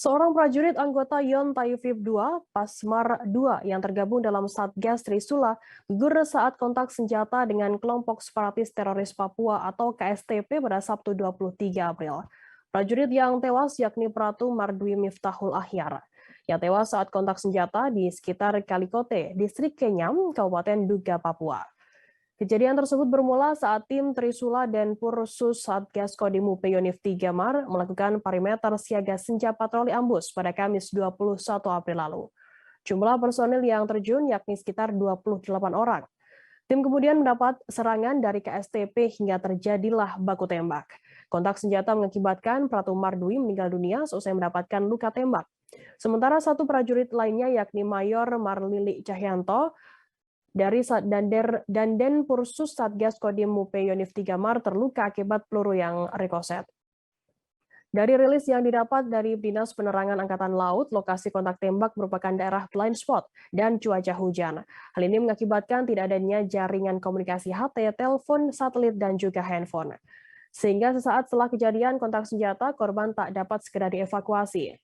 Seorang prajurit anggota Yon Taifib II, Pasmar II yang tergabung dalam Satgas Trisula gugur saat kontak senjata dengan kelompok separatis teroris Papua atau KSTP pada Sabtu 23 April. Prajurit yang tewas yakni Pratu Mardwi Miftahul Ahyar, yang tewas saat kontak senjata di sekitar Kalikote, Distrik Kenyam, Kabupaten Duga, Papua. Kejadian tersebut bermula saat tim Trisula dan Pursus Satgas Kodim UP Yonif 3 Mar melakukan perimeter siaga senja patroli ambus pada Kamis 21 April lalu. Jumlah personil yang terjun yakni sekitar 28 orang. Tim kemudian mendapat serangan dari KSTP hingga terjadilah baku tembak. Kontak senjata mengakibatkan Pratu Mardwi meninggal dunia seusai mendapatkan luka tembak. Sementara satu prajurit lainnya yakni Mayor Marlili Cahyanto dari Danden Pursus Satgas Kodim UP Yonif 3 Mar terluka akibat peluru yang rekoset. Dari rilis yang didapat dari Dinas Penerangan Angkatan Laut, lokasi kontak tembak merupakan daerah blind spot dan cuaca hujan. Hal ini mengakibatkan tidak adanya jaringan komunikasi HT, telepon, satelit, dan juga handphone. Sehingga sesaat setelah kejadian kontak senjata, korban tak dapat segera dievakuasi.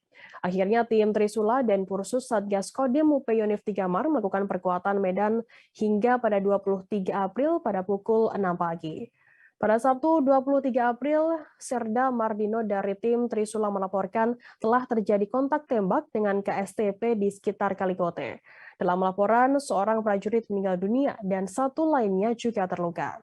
Akhirnya tim Trisula dan Pursus Satgas Kodim UP Yonif 3 Mar melakukan perkuatan medan hingga pada 23 April pada pukul 6 pagi. Pada Sabtu 23 April, Serda Mardino dari tim Trisula melaporkan telah terjadi kontak tembak dengan KSTP di sekitar Kalikote. Dalam laporan, seorang prajurit meninggal dunia dan satu lainnya juga terluka.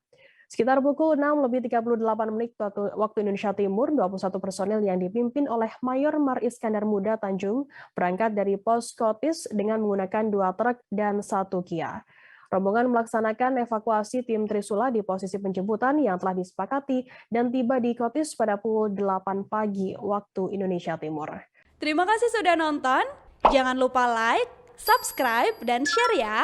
Sekitar pukul 6:38 waktu Indonesia Timur, 21 personil yang dipimpin oleh Mayor Mar Iskandar Muda Tanjung berangkat dari pos Kotis dengan menggunakan 2 truk dan 1 Kia. Rombongan melaksanakan evakuasi tim Trisula di posisi penjemputan yang telah disepakati dan tiba di Kotis pada pukul 8 pagi waktu Indonesia Timur. Terima kasih sudah nonton. Jangan lupa like, subscribe, dan share ya.